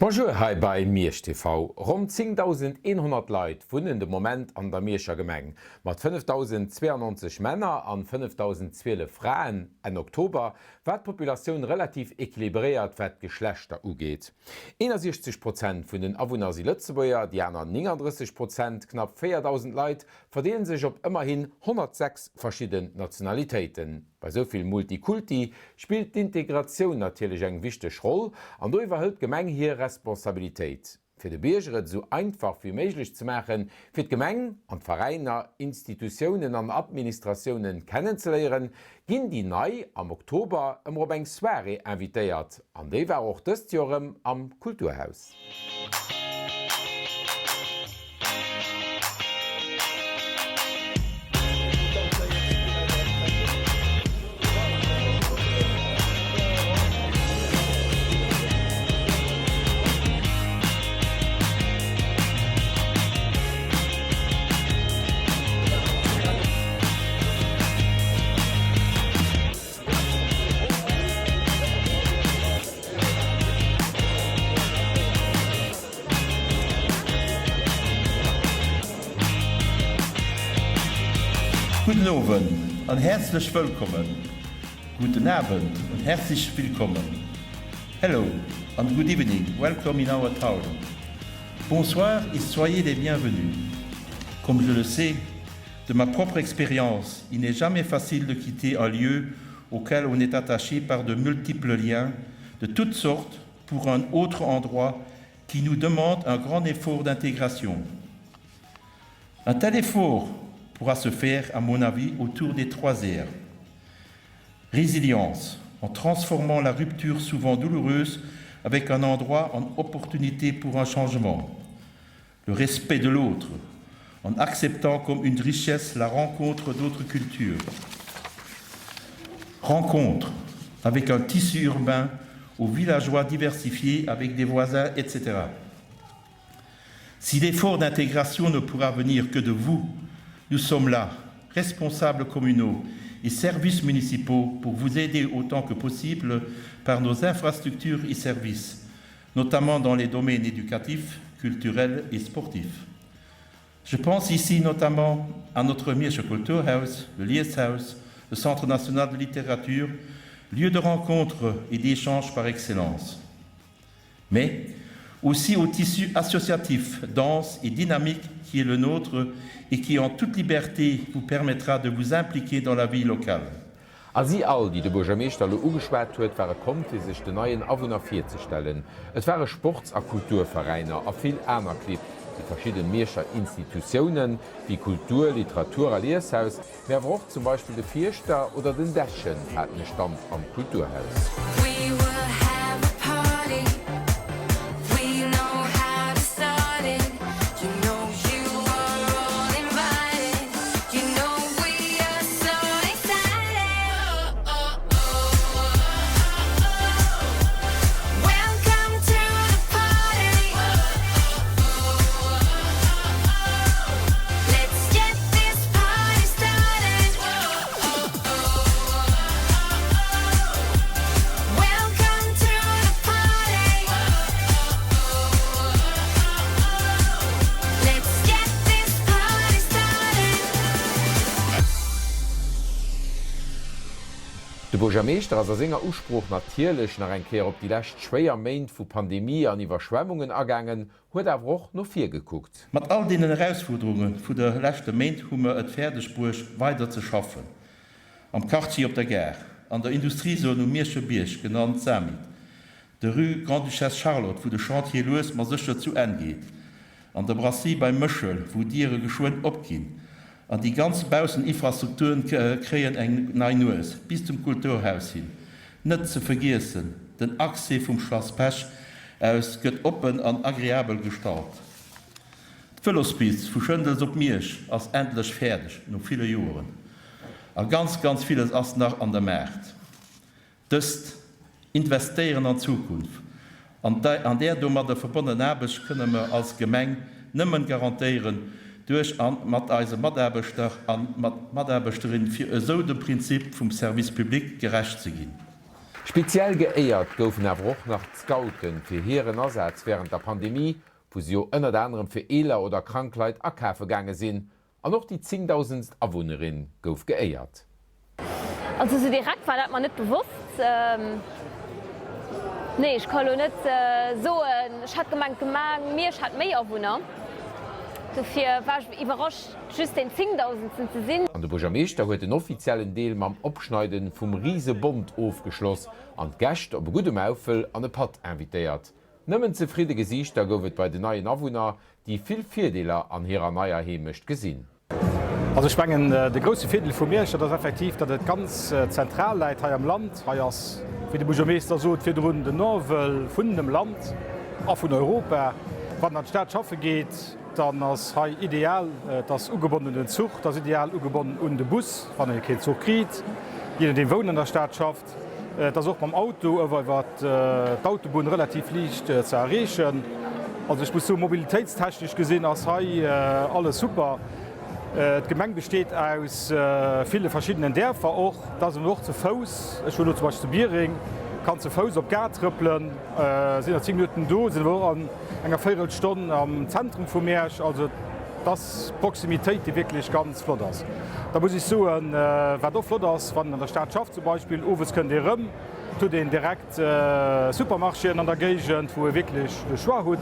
Bonjour, hi bei Miersch TV. Rund 10.100 Leute wohnen im Moment an der Mierscher Gemeng. Mit 5.092 Männer an 5.012 Frauen im Oktober war die Population relativ equilibriert, was die Geschlechter angeht. 61% von den Einwohnern sind Lützeburger, die anderen 39%, knapp 4.000 Leute, verdienen sich auf immerhin 106 verschiedene Nationalitäten. Bei so viel Multikulti spielt die Integration natürlich eine wichtige Rolle und da überhält die Gemeinde hier Responsabilität. Für die Bürger so einfach wie möglich zu machen, für die Gemeinde und Vereine, Institutionen und Administrationen kennenzulernen, gehen die neu am Oktober im Robin Soirée invitiert. Und die war auch das Jahr am Kulturhaus. Guten Abend und herzlich willkommen. Guten Abend und herzlich willkommen. Hello and good evening. Welcome in our town. Bonsoir et soyez les bienvenus. Comme je le sais, de ma propre expérience, il n'est jamais facile de quitter un lieu auquel on est attaché par de multiples liens de toutes sortes pour un autre endroit qui nous demande un grand effort d'intégration. Un tel effort pourra se faire, à mon avis, autour des 3 R. Résilience, en transformant la rupture souvent douloureuse avec un endroit en opportunité pour un changement. Le respect de l'autre, en acceptant comme une richesse la rencontre d'autres cultures. Rencontre, avec un tissu urbain aux villageois diversifiés avec des voisins, etc. Si l'effort d'intégration ne pourra venir que de vous, nous sommes là, responsables communaux et services municipaux, pour vous aider autant que possible par nos infrastructures et services, notamment dans les domaines éducatifs, culturels et sportifs. Je pense ici notamment à notre Mierscher Kulturhaus, le Lieshaus, le Centre national de littérature, lieu de rencontre et d'échange par excellence. Mais aussi au tissu associatif, dense et dynamique qui est le nôtre et qui, en toute liberté, vous permettra de vous impliquer dans la vie locale. Als Sie all, die der Bürgermeister angesprochen hat, waren gekommen, sich den neuen Einwohnern vorzustellen. Es waren Sports- und Kulturvereine und viel anderer Clubs, die verschiedenen Mierscher Institutionen wie Kultur, Literatur und Lieshaus, mehr auch zum Beispiel der Vierster oder den Dächen hatten einen Stand am Kulturhaus. Der Bürgermeister als senger Ausspruch natürlich nach ein Kehr op die letzten 2 Monate von Pandemie an Überschwemmungen ergangen, hat er auch noch viel geguckt. Mit all den Herausforderungen von der letzten Monate haben wir es fertig weiter zu schaffen. Am Quartier op der Gare, an der Industriezone Mierscher Birch, genannt Samit, der Rue Grande Duchesse Charlotte, wo der Chantier los mal sicher zu Ende geht, an der Brasserie bei Möschel, wo Tiere geschwind abgehen, an die ganzen Bauseninfrastrukturen kreen eng Neues bis zum Kulturhaus hin. Nicht zu vergessen, den Achse vom Schloss Pech aus gëtt open an agréabel gestaltet. D'Vëllerspiz vu Schëndels op Miersch ass endlich fertig, noch viele Jahren. Und ganz vieles ass noch an der Märkt. Das investieren an Zukunft. An der dummer der verbundenen Arbeit können wir als Gemeng nimmen garantieren, durch mat Maderbeter an Maderbeterin fir so de Prinzip vum Service public gerecht ze gin. Speziell geéiert goufen erwoch nach Scouten fir hireieren Ersatz während der Pandemie, wo sie ënner anderem fir Eler oder Krankheit Akäfe gange sinn, an noch die 10.000 Awohnerin gouf geéiert. Also so direkt war dat man net bewusst. Nee, ich kann net hat gemeint mir hat méi Awohner. Dafür war ich überrascht, just den 10.000 sind zu sinn. An der Burgermeester huet den offiziellen Deel mam Opschneiden vum Riesebond aufgeschloss, an Gächt op gutem Aufel an e Pat invitéiert. Nëmmen zufriede Gesichter goufet bei den neuen Awohner, die vill Vierdeler an hireer Meier hemecht gesinn. Also schwngen de grosse Viertel vu mir dat effektiv, dat et ganz zentral leit ha am Land fir de Burgermeester so fir run den Norwel vun dem Land a vun Europa, wann an Staat schaffe geht, dann ass ha ideal das ugebundenen Zug, das ideal ugebunden und de Bus van den Zug kriet, je den Wohnen der Staat schafft, das auch beim Auto iwwer wat d'Autobun relativ liicht ze errechen. Also ich muss so mobilitätstechnisch gesinn ass ha alles super. Gemeng besteht aus viele verschiedenen Dörfer auch, da sind noch zu Fuß, schon zum Beispiel zu Biering, kann zu Fuß op Gar tripppeln, sind 10 Minuten do, sind wir an enger 4 Stunden am Zentrum vom Meersch, also das Proximität, die wirklich ganz flott ist. Da muss ich so wer doch flott ist, wann an der Stadt schafft zum Beispiel, Ofes könnt ihr rum, zu den direkt Supermarschen an der Gegend, wo ihr wirklich Schwahut,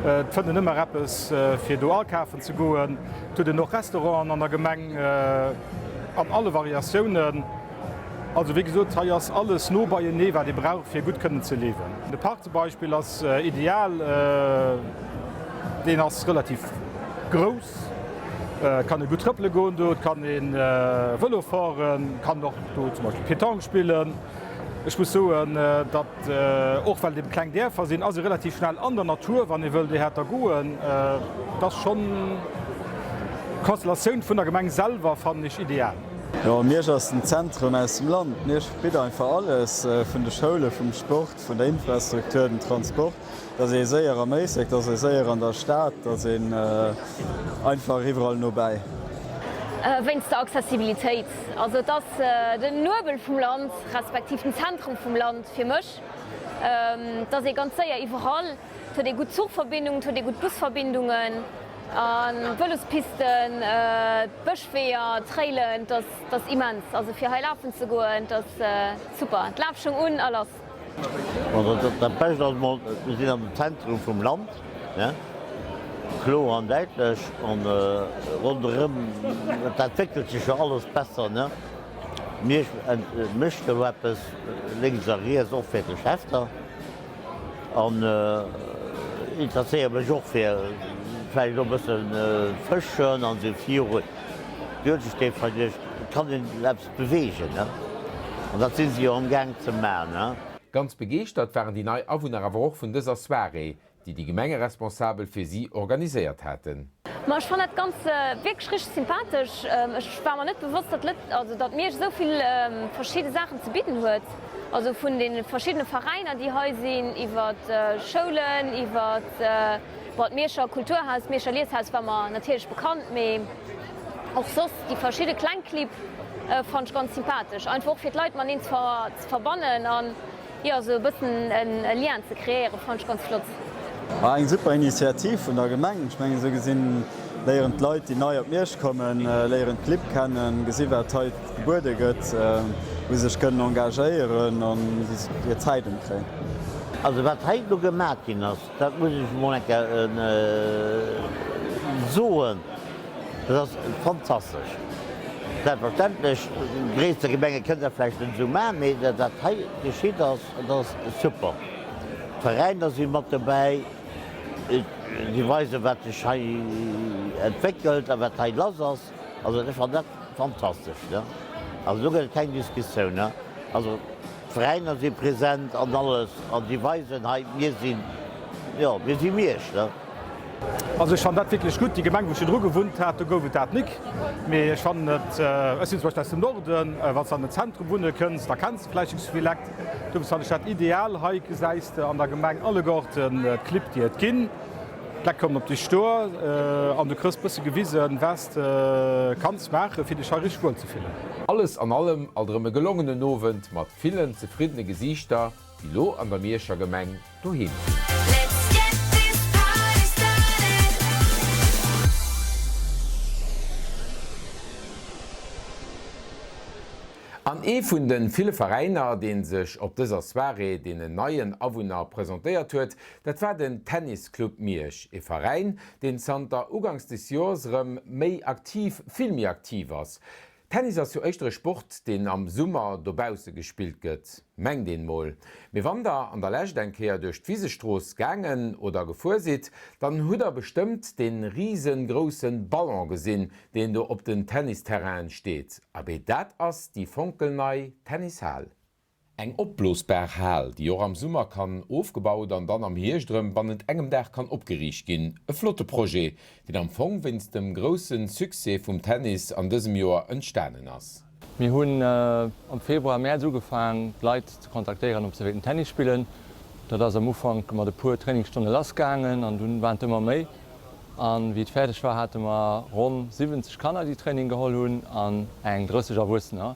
fënne nëmmer Rappes fir Dualkafen ze goen, to den noch Restaurant an der Gemeng an alle Variatiounen. Also wie gesot haiers alles no bei je newer de brauch fir gut kënnen ze lewen. De Park zum Beispiel ass ideal den ass relativ gross, kann e gut Trëpple goen dot, kann en Wëlle fahren, kann doch zum Beispiel Petanque spielen. Ich muss so dat och weil dem Kkleng der versinn as relativ schnell an der Natur, wann e wëll de Häter goen, das schon Konstellationun vun der Gemeng selber fand ich ideal. Ja, mir ass ein Zentrum aus dem Land. Mir bitte einfach alles vun der Schule, vom Sport, von der Infrastruktur, den Transport, dat se séier erméisig, dat se séier an der Stadt, dat se einfach überall no bei. Wenn es der Accessibilität, also das den Nobel vom Land respektiv ein Zentrum vom Land für mich, dass ich ganz sehr überall zu den gut Zugverbindungen, zu den gut Busverbindungen, an Wëllespisten, Bëschwehr, Trailen, das immens. Also für Heilaufen zu gehen, das super. Die Laufschung und alles. Das Beste, wir sind am Zentrum vom Land. Ja? Klo an deitlech an rondem entwickelt sich ja alles besser. Ne? Mischte Wappes linksiert auch fir Geschäfter. An interesseiert mech och fir bëssen frischen an se Fiure. kann den Labs bewegen. Ne? Und dat sind sie am Gang ze Mä. Ne? Ganz begeert waren die neii Awohner awoch vun dëser Soirée, die Gemenge responsabel fir sie organisiert hätten. Ich fand das ganz wirklich sympathisch. Ich war mir nicht bewusst, dass mir so viele verschiedene Sachen zu bieten hat. Also von den verschiedenen Vereinen, die hier sind, über Schulen, über das Mierscher Kulturhaus, Mierscher Lehrhaus war mir natürlich bekannt. Aber auch sonst die verschiedenen Kleinklips fand ich ganz sympathisch. Einfach für die Leute, man zu verbannen und ja, so ein bisschen ein Lernen zu kreieren, fand ich ganz flott. Eg super Initiativ vun der Gemeng. Ich mengge so gesinn léieren Leute, die neu op Meersch kommen, léieren Klipp kennen, gesiwer heute Geburde gëtt, wo sech kënnen engagéieren an wie Zeititen kräen. Also wat heit du gemerk hin ass, dat muss ich Monika soen, das ist fantastisch. Selbstverständlich gréste Gemenge kënnt derflecht den Summer, méi dat geschieet das super. Vereiner sind mat dabei, die Weise wat entwickelt, wat las ass. Also das war dat fantastisch. Ne? Also so gibt keine Diskussion. Ne? Also Vereiner sind präsent an alles, an die Weisen wir sind Meersch. Ne? Also ich fand das wirklich gut. Die Gemeinde, wo ich Dr gewohnt hatte, goufet dat nicht. Ich fand es sind zum Beispiel aus dem Norden, was an den Zentrum wohnen kannst, da kannst du vielleicht nicht so viel leckt. Du bist an der Stadt ideal, heute gesagt, an der Gemeinde alle Garten Klipp, die es gibt. Black kommen op die Stor an de Christbusse gewiesen West kanns mache fir de Scharichspur zu finden. Alles an allem alremme gelungene Nowen mat vielen zufriedene Gesichter, die lo an der Meerscher Gemeng dohin. An vun den viele Vereiner, den sech op dieser Soirée den neuen Awunner präsentiert huet, dat war den Tennisclub Miersch, e Verein, den Santa Ugangs des Joresrem méi aktiv filmi aktiv ass. Tennis as echtre Sport, den am Summer dobause gespielt gëtt. Meng den Moll. Me wann der an der Lächdenkeer duch d'Wiesestroos gangen oder gefuersit, dann huet bestimmt den riesengroßen Ballon gesinn, den du op den Tennisterrain steht. Aber dat ass die Funkelnei Tennishall. Eng opblosbar Hall, die auch am Summer kann aufgebaut an dann am Hirschdrüm wann et engem Dach kann opgeriecht gin. E flotte Projekt, den am Fong winst dem großen Succès vom Tennis an diesem Jahr entstanden ass. Wir haben am Februar mehr zugefangen, Leute zu kontaktieren, ob sie den Tennis spielen. Da das am Anfang mal eine pure Trainingsstunde losgegangen und dann waren immer mehr. Und wie es fertig war, hatten wir rund 70 Kanner die Training geholt und ein 30 Erwachsene.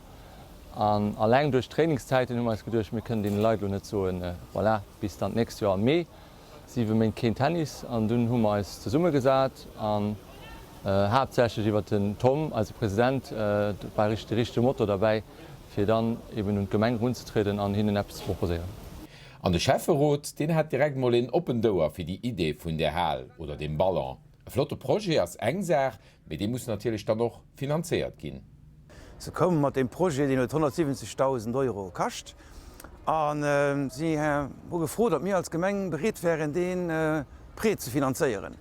Und allein durch Trainingszeiten haben wir gedacht, wir können den Leuten nicht so voilà, bis dann nächstes Jahr mehr. Sie wollen kein Tennis und dann haben wir uns zusammen gesagt. Und hauptsächlich über den Tom als Präsident war der richtige Motto dabei, für dann eben eine Gemeinde runterzutreten und ihnen etwas zu proposieren. An der Chefverrot, den hat direkt mal in Open Door für die Idee von der Hall oder dem Ballon. Ein flotte Projekt als eng Sache, mit dem muss natürlich dann noch finanziert gehen. Sie kommen mit dem Projekt, das 170.000 € kostet. Und sie haben gefragt, ob wir als Gemeinde bereit wären, den Projekt zu finanzieren.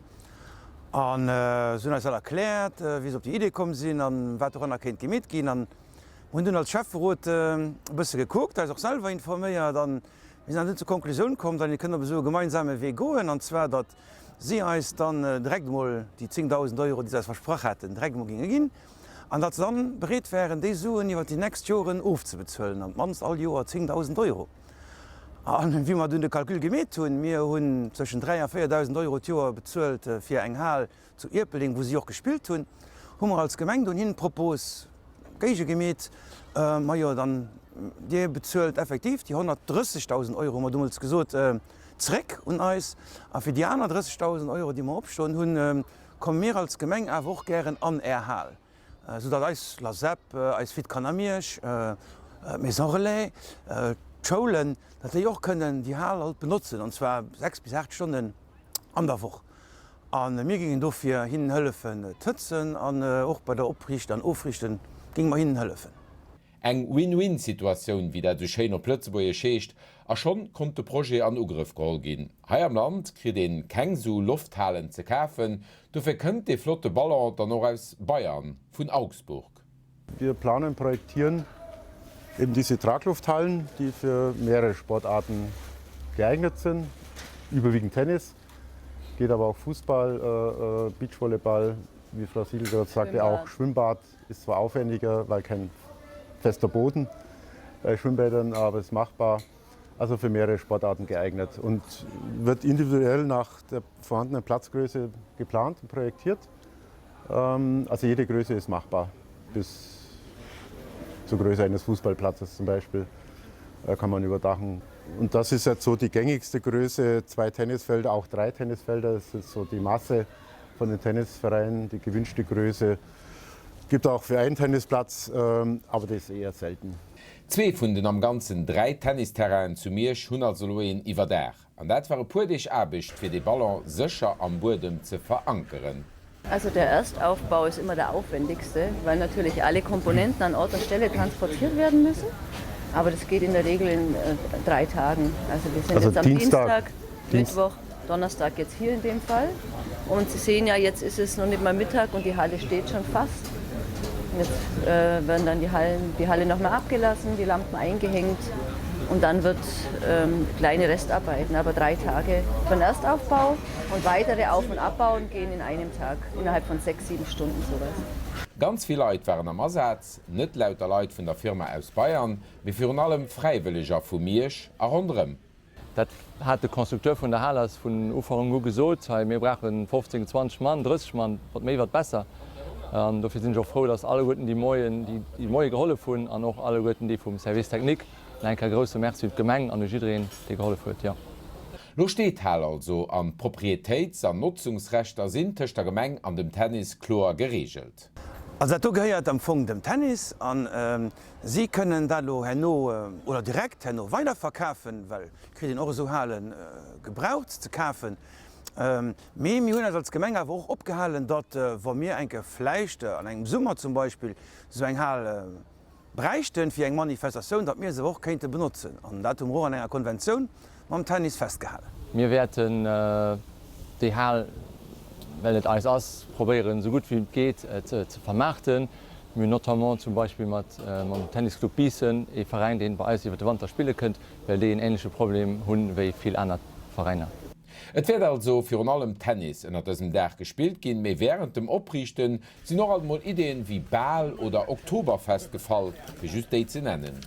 Und sie haben uns erklärt, wie sie auf die Idee gekommen sind und was daran erkennt mitgehen. Und wir haben als Chefverrot ein bisschen geguckt, also auch selber informiert. Dann wir sind dann zur Konklusion gekommen, dann können wir so einen gemeinsamen Weg gehen. Und zwar, dass sie uns dann direkt mal die 10.000 €, die sie versprochen hatten, direkt mal gingen. Und dass sie dann bereit wären, die Summen über die nächsten Jahre aufzubezahlen. Und manchmal alle Jahre 10.000 €. Und wie wir dann den Kalkül gemacht haben, wir haben zwischen 3.000 und 4.000 € die Jahr bezahlt für eine Halle zu Irpeling, wo sie auch gespielt haben. Haben wir als Gemeinde einen Propos gemacht, ja, dann die bezahlt effektiv die 130.000 €, haben wir damals gesagt, zurück und uns. Und für die 31.000 €, die wir abstehen haben, kommen wir als Gemeinde auch gerne an der Halle. Sodass als La Sepp, als Fitkanamiersch, Maison Relais, Schulen, dass die auch können die Halle halt benutzen, und zwar 6 bis 8 Stunden an der Woche. Und wir gingen dafür hinhelfen, Tützen, und auch bei der Abrichten und Aufrichten gingen wir hinhelfen. Eng Win-Win-Situation, wie der du schön auf Plötzebäuer schächt, und schon konnte das Projekt an Angriff geholt gehen. Hier am Land kriegt den keine so Lufthallen zu kaufen, dafür könnt die flotte Ballon dann noch aus Bayern, von Augsburg. Wir planen, projektieren eben diese Traglufthallen, die für mehrere Sportarten geeignet sind, überwiegend Tennis, geht aber auch Fußball, Beachvolleyball, wie Frau Siegel gerade sagte, auch Schwimmbad ist zwar aufwendiger, weil kein fester Boden bei Schwimmbädern, aber es ist machbar, also für mehrere Sportarten geeignet und wird individuell nach der vorhandenen Platzgröße geplant und projektiert. Also jede Größe ist machbar, bis zur Größe eines Fußballplatzes zum Beispiel kann man überdachen. Und das ist jetzt so die gängigste Größe, 2 Tennisfelder, auch 3 Tennisfelder, das ist so die Masse von den Tennisvereinen, die gewünschte Größe. Gibt auch für einen Tennisplatz, aber das ist eher selten. 2 von den am ganzen 3 Tennisterrainen zu Miersch haben also über der. Und das war ein puerdig Arbeit für den Ballon sicher am Boden zu verankern. Also der Erstaufbau ist immer der aufwendigste, weil natürlich alle Komponenten an Ort und Stelle transportiert werden müssen. Aber das geht in der Regel in 3 Tagen. Also wir sind jetzt am Dienstag, Mittwoch, Donnerstag jetzt hier in dem Fall. Und Sie sehen ja, jetzt ist es noch nicht mal Mittag und die Halle steht schon fast. Jetzt werden dann die Halle nochmal abgelassen, die Lampen eingehängt und dann wird kleine Restarbeiten, aber 3 Tage für den Erstaufbau und weitere Auf- und Abbauen gehen in einem Tag, innerhalb von 6, 7 Stunden sowas. Ganz viele Leute waren am Ersatz, nicht lauter Leute von der Firma aus Bayern, wie für allem Freiwilliger von Miersch, auch anderem. Dat hat de Konstrukteur vun der Halles vun Uferung go gesot, mir brachen 15 20 Mann, 30 Mann, wat méi wat besser. Dafür sind ich auch froh, dass alle Guten die Moie geholle vun an noch alle Guten, die vum Servicetechnik en ka grosse Merz Gemeng an Jidreen de geholle huet. Ja. Lo steht Hal also an Proprietäts- an Nutzungsrechter sinn tech der Gemeng an dem Tennisklor geregelt. Also du geheiert am Funk dem Tennis an Sie können da lo henno oder direkt henno weiter verkaufen, weil kri den Orsohalen gebraucht zu kaufen. Hun als Gemeng awer auch opgehalen, dat wo mir enke Fleischchte an engem Summer zum Beispiel so eng Hal breichten fir eng Manifestation, dat mir se woch kente benutzen. An dat Ro an enger Konvention am Tennis festgehalen. Mir werden de Hal well net alles ass probieren so gut wie geht zu vermachten. mir notamment zum Beispiel mat Tennisclub Biessen e Verein den bei iwwer de Wand spiele kënnt, well de en ensche Problem hunn wéi viel aner Vereiner. Et werd also fir an allem Tennis ënner dësem Dach gespielt ginn, méi während dem Oprichten sinn noch alt mod Ideen wie Ball oder Oktoberfest gefall, fir just déi ze nennen.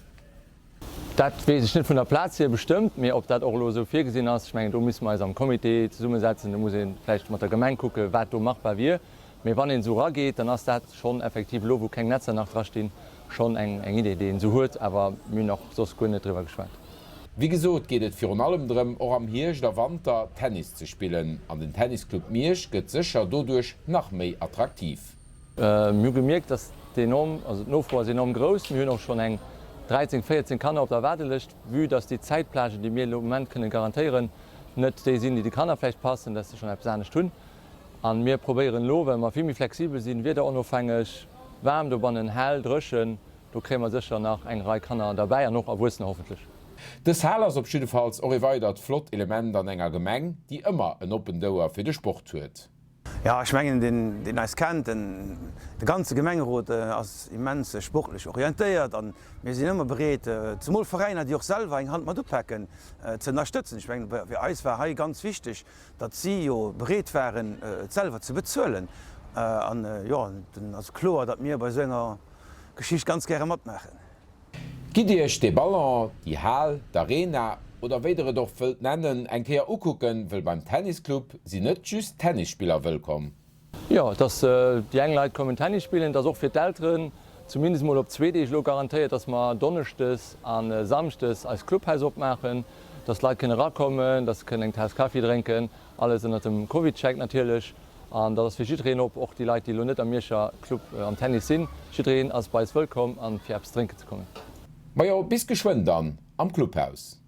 Dat wees net vun der Platz hier bestimmt, mir op dat och so fir gesinn ass. Ich mein, du muss me am Komitee ze summe setzen, du muss vielleicht mat der Gemein gucke, wat du machbar wie. Mir wann en so ra geht, dann ass dat schon effektiv lo, wo keng Netzer nach drastehn, schon eng Idee den so huet, aber mir noch sos kunnne drüber geschwant. Wie gesot geht et fir an allem drem or am Hirsch der Wander Tennis zu spielen. An den Tennisclub Miersch gëtt secher dodurch nach méi attraktiv. Mir gemerkt, dass no vor enorm groß, mir noch schon eng 13, 14 Kanner op der Wartelicht, wie dass die Zeitplage, die mir im Moment können garantieren, net die sind, die Kannerflecht passen, das ist schon eine Stunde. An mir probieren lo, wenn man viel flexibel sind, wird onofhängig warm, du wann hell drschen, du krämer sicher nach eng Reihe Kanner dabei noch erwussen hoffentlich. Des Hallers op Schüdefalls oriweitert Flottelement an enger Gemeng, die immer en Open Dauer fir de Sport huet. Ja, ich mengen den als kennt de ganze Gemengerot als immense sportlich orientiert an mir sind immer bereet zum Vereiner, die auch selber eng Hand mat dupacken zu unterstützen. Ich mein, wie Eis war ha ganz wichtig, dat sie jo bereet wären selber zu bezöllen als Klo, dat mir bei senger Geschicht ganz gerne mat machen. Gideech de Ballon, die Hal, d'Arena oder wéidere doch wëlt nennen eng keer ukucken will beim Tennisclub sie net just Tennisspieler wëllkom. Ja, dass die Engleit kommen Tennis spielen, das auch fir d'Älteren, zumindest mal op 2D ich lo garantiiert, dass man Donnerchtes an Samstes als Clubhaus opmachen, dass Leiit können rakommen, das können eng Tass Kaffee trinken, alles in dem COVID-Check natürlich. An dat fir Schidreen op och die Leiit, die lo net am Mierscher Club am Tennis sinn, Schidreen als bei wëllkom an fir Apps trinken zu kommen. Ma jo bis geschwend dann am Clubhaus.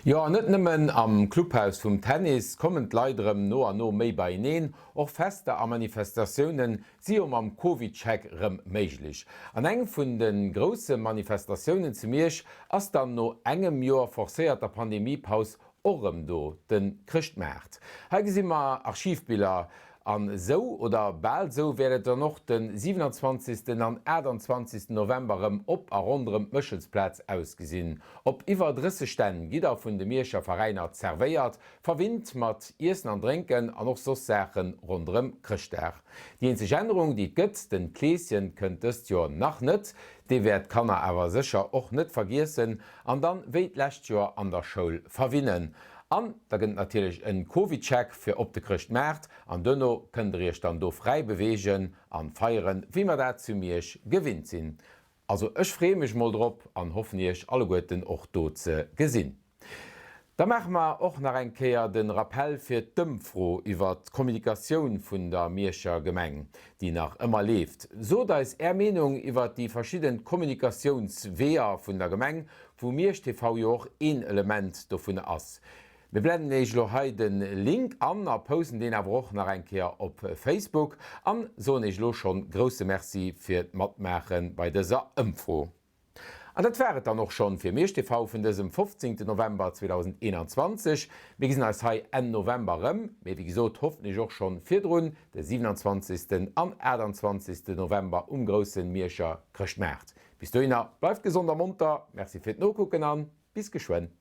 Ja net nëmmen am Clubhaus vum Tennis kommen leiderem no an no méi bei neen, och Feste a Manifestatiounen si am COVID-Check rëm méiglich. An eng vun den grosse Manifestatiounen ze Miersch ass dann no engem Joer forcéiert der Pandemiepaus orem do den Christmärt. Hage si immer Archivbilder an so oder bald so werdet er noch den 27. an 21. November op a rondem Mëchelsplatz ausgesinn. Op iwwer drisse Stellen gider vun de Mierscher Vereiner zerveiert, verwindt mat Issen an Drinken an noch so Sächen rondem Christär. Die enzeg Änderung, die gëtt den Kläesien kënntest jo nach net, de werd kann er awer sicher och net vergiessen, an dann wéit lächt jo an der Schoul verwinnen. Da gënnt natilech en COVID-Check fir op de Christ Mäert, an dënno kënnt ihrch dann do frei bewegen an feieren, wie man dat zu Mierch gewinnt sinn. Also ech fremech mal drop an hoffen ichch alle Goeten och do ze gesinn. Da mach ma och nach en Käier den Rappell fir d'Ëmfro iwwer d'Kommunikationun vun der Mierscher Gemeng, die nach ëmmer left. So da is Ermenung iwwer die verschieden Kommunikationsweer vun der Gemeng, wo Miersch TV joch een Element do vun ass. Wir blenden eich lo den Link an a posen den erwoch nach enkeer op Facebook an so eich lo schon grosse Merci fir d Matmchen bei deser Info. An dat wäret dann noch schon fir Miersch TV vun desem 15. November 2021. Wir gisinn als Hai en Novemberëm, méi wie gesot hoffen ich och schon firdrun de 27. am 21. November grossen Mierscher Christmärt. Bis du innner bleif gesonder munter, Merci fir d' Nokucken an, bis geschwen.